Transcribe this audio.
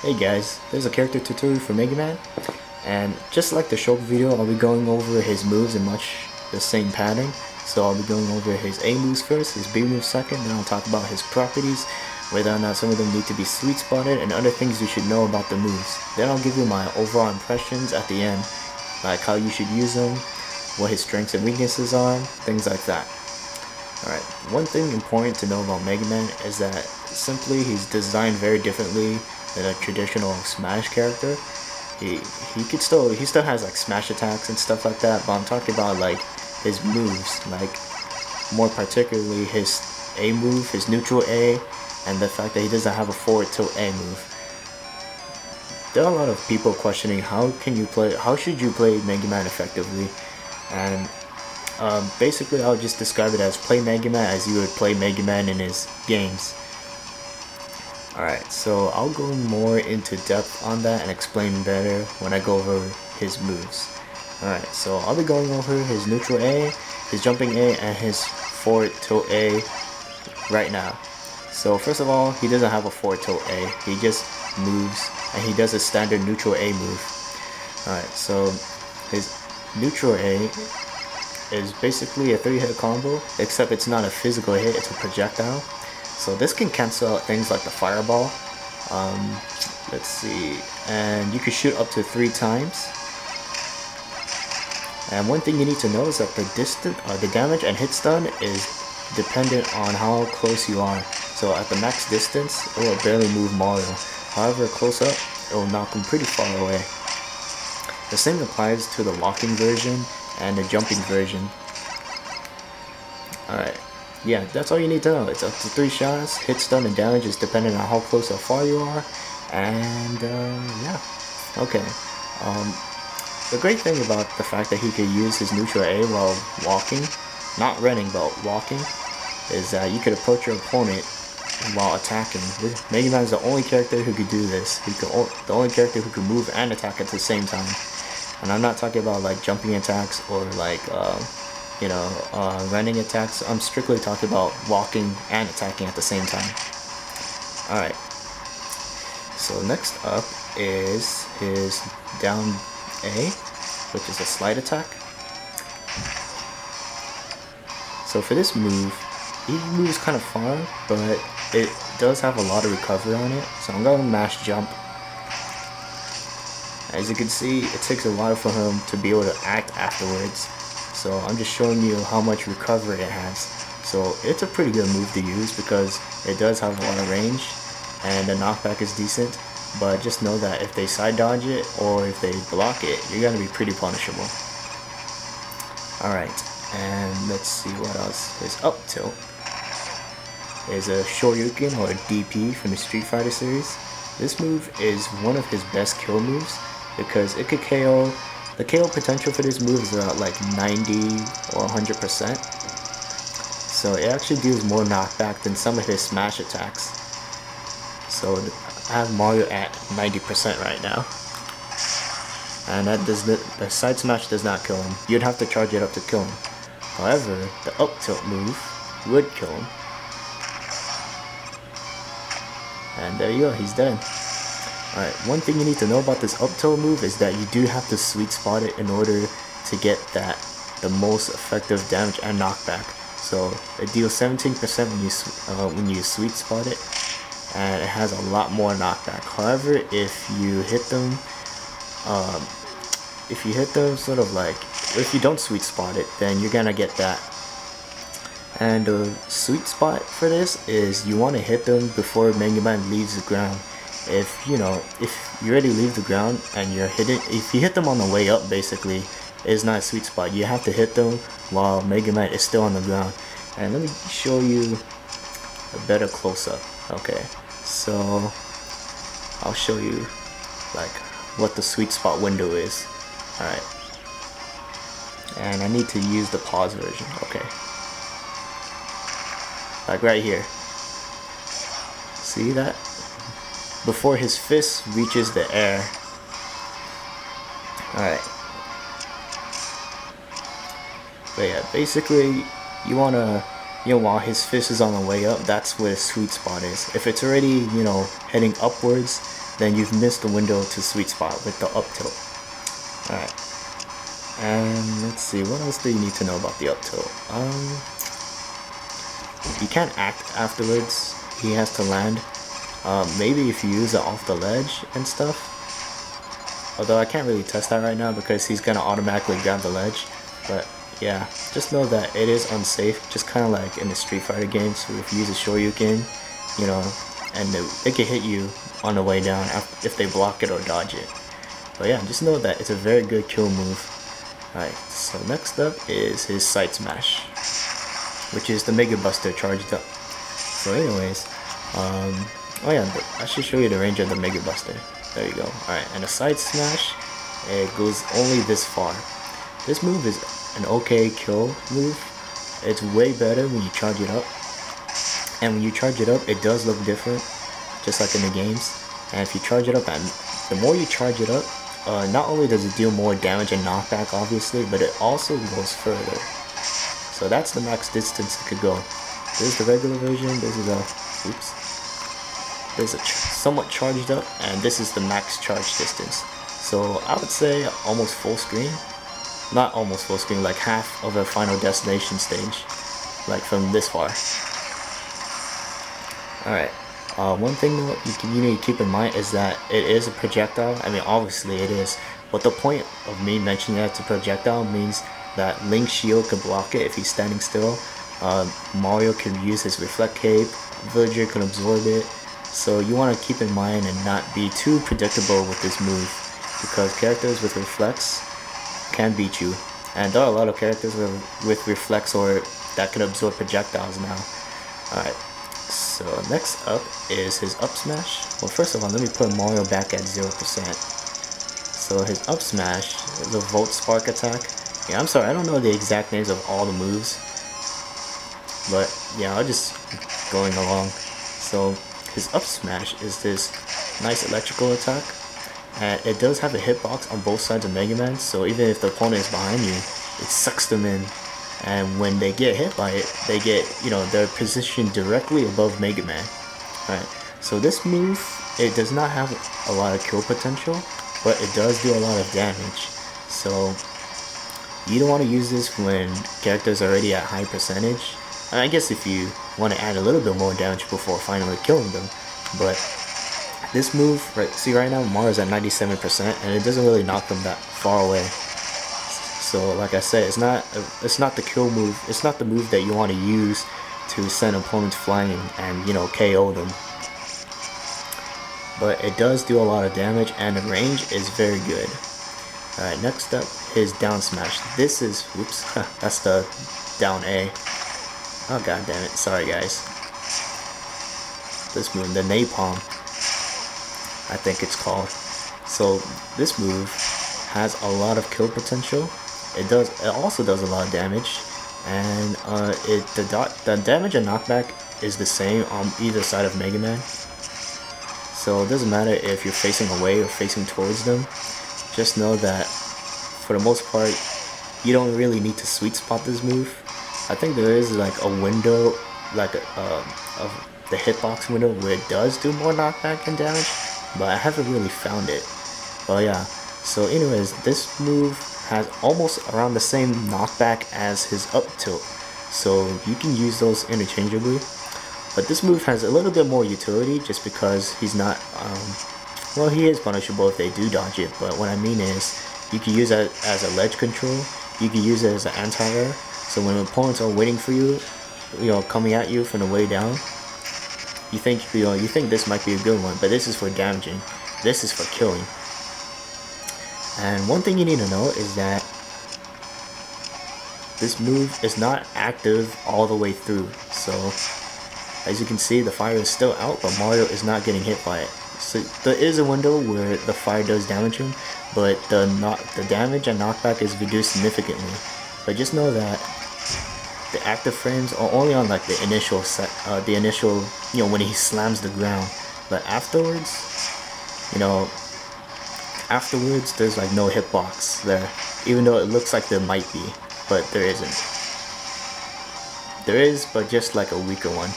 Hey guys, there's a character tutorial for Mega Man, and just like the short video, I'll be going over his moves in much the same pattern. So I'll be going over his A moves first, his B moves second, then I'll talk about his properties, whether or not some of them need to be sweet spotted, and other things you should know about the moves. Then I'll give you my overall impressions at the end, like how you should use them, what his strengths and weaknesses are, things like that. Alright, one thing important to know about Mega Man is that simply he's designed very differently than a traditional Smash character. He still has like smash attacks and stuff like that, but I'm talking about like his moves, like more particularly his A move, his neutral A, and the fact that he doesn't have a forward tilt A move. There are a lot of people questioning how should you play Mega Man effectively, and basically I'll just describe it as play Mega Man as you would play Mega Man in his games. Alright, so I'll go more into depth on that and explain better when I go over his moves. Alright, so I'll be going over his neutral A, his jumping A, and his forward tilt A right now. So first of all, he doesn't have a forward tilt A, he just moves and he does a standard neutral A move. Alright, so his neutral A is basically a 3-hit combo, except it's not a physical hit, it's a projectile. So this can cancel out things like the fireball. Let's see, and you can shoot up to 3 times. And one thing you need to know is that the damage and hit stun is dependent on how close you are. So at the max distance, it will barely move Mario. However, close up, it will knock him pretty far away. The same applies to the walking version and the jumping version. Alright. Yeah, that's all you need to know. It's up to 3 shots, hit stun and damage is dependent on how close or far you are, and yeah, okay. The great thing about the fact that he could use his neutral A while walking, not running but walking, is that you could approach your opponent while attacking. Mega Man is the only character who could do this. The only character who could move and attack at the same time. And I'm not talking about like jumping attacks or like running attacks. I'm strictly talking about walking and attacking at the same time. Alright, so next up is his down A, which is a slide attack. So for this move, he moves kind of far, but it does have a lot of recovery on it, so I'm going to mash jump. As you can see, it takes a while for him to be able to act afterwards. So I'm just showing you how much recovery it has. So it's a pretty good move to use because it does have a lot of range and the knockback is decent, but just know that if they side dodge it or if they block it, you're gonna be pretty punishable. Alright, and let's see what else. His up tilt is a shoryuken or a DP from the Street Fighter series. This move is one of his best kill moves because it could KO. The KO potential for this move is about like 90 or 100%. So it actually deals more knockback than some of his smash attacks. So I have Mario at 90% right now. And the side smash does not kill him. You'd have to charge it up to kill him. However, the up tilt move would kill him. And there you go, he's dead. Alright, one thing you need to know about this up tilt move is that you do have to sweet spot it in order to get the most effective damage and knockback. So it deals 17% when you sweet spot it, and it has a lot more knockback. However, if you hit them sort of like, if you don't sweet spot it, then you're gonna get that. And the sweet spot for this is you want to hit them before Mega Man leaves the ground. If you already leave the ground and if you hit them on the way up, basically, it's not a sweet spot. You have to hit them while Mega Man is still on the ground. And let me show you a better close-up. Okay, so I'll show you like what the sweet spot window is. Alright, and I need to use the pause version. Okay, like right here, see that? Before his fist reaches the air. Alright. But yeah, basically, you wanna, while his fist is on the way up, that's where the sweet spot is. If it's already, heading upwards, then you've missed the window to sweet spot with the up tilt. Alright. And let's see, what else do you need to know about the up tilt? You can't act afterwards. He has to land. Maybe if you use it off the ledge and stuff. Although I can't really test that right now because he's gonna automatically grab the ledge. But yeah, just know that it is unsafe. Just kind of like in the Street Fighter games, where if you use a shoryuken, you know, and it can hit you on the way down if they block it or dodge it. But yeah, just know that it's a very good kill move. Alright, so next up is his side smash, which is the Mega Buster charged up. So anyways, oh yeah, I should show you the range of the Mega Buster. There you go. Alright, and the side smash, it goes only this far. This move is an okay kill move. It's way better when you charge it up. And when you charge it up, it does look different, just like in the games. And if you charge it up, and the more you charge it up, not only does it deal more damage and knockback, obviously, but it also goes further. So that's the max distance it could go. There's the regular version, this is a, oops. There's a somewhat charged up, and this is the max charge distance. So I would say almost full screen. Not almost full screen, like half of a Final Destination stage. Like from this far. Alright, one thing though you need to keep in mind is that it is a projectile. I mean, obviously it is. But the point of me mentioning that it's a projectile means that Link's shield can block it if he's standing still. Mario can use his reflect cape. Villager can absorb it. So you want to keep in mind and not be too predictable with this move, because characters with reflex can beat you, and there are a lot of characters with reflex or that can absorb projectiles now. Alright, so next up is his up smash. Well, first of all, let me put Mario back at 0%. So his up smash is a Volt Spark attack. Yeah, I'm sorry, I don't know the exact names of all the moves, but yeah, I'll just going along. So his up smash is this nice electrical attack, and it does have a hitbox on both sides of Mega Man, so even if the opponent is behind you, it sucks them in, and when they get hit by it, they get, you know, they're positioned directly above Mega Man. Alright, so this move, it does not have a lot of kill potential, but it does do a lot of damage. So you don't want to use this when characters are already at high percentage. And I guess if you want to add a little bit more damage before finally killing them, but this move, right? See, right now Mario's at 97%, and it doesn't really knock them that far away. So, like I said, it's not the kill move. It's not the move that you want to use to send opponents flying and, you know, KO them. But it does do a lot of damage, and the range is very good. All right, next up, his down smash. This is, whoops, that's the down A. Oh god damn it! Sorry guys. This move, the Napalm, I think it's called. So this move has a lot of kill potential. It also does a lot of damage, and the damage and knockback is the same on either side of Mega Man. So it doesn't matter if you're facing away or facing towards them. Just know that for the most part, you don't really need to sweet spot this move. I think there is like a window, like the hitbox window, where it does do more knockback and damage, but I haven't really found it. But yeah, so anyways, this move has almost around the same knockback as his up tilt, so you can use those interchangeably. But this move has a little bit more utility just because he's not, well, he is punishable if they do dodge it, but what I mean is, you can use it as a ledge control, you can use it as an anti-air. So when opponents are waiting for you, you know, coming at you from the way down, you think this might be a good one, but this is for damaging. This is for killing. And one thing you need to know is that this move is not active all the way through. So as you can see, the fire is still out, but Mario is not getting hit by it. So there is a window where the fire does damage him, but the damage and knockback is reduced significantly. But just know that the active frames are only on like the initial you know, when he slams the ground. But afterwards, you know, there's like no hitbox there, even though it looks like there might be, but there isn't. There is, but just like a weaker one.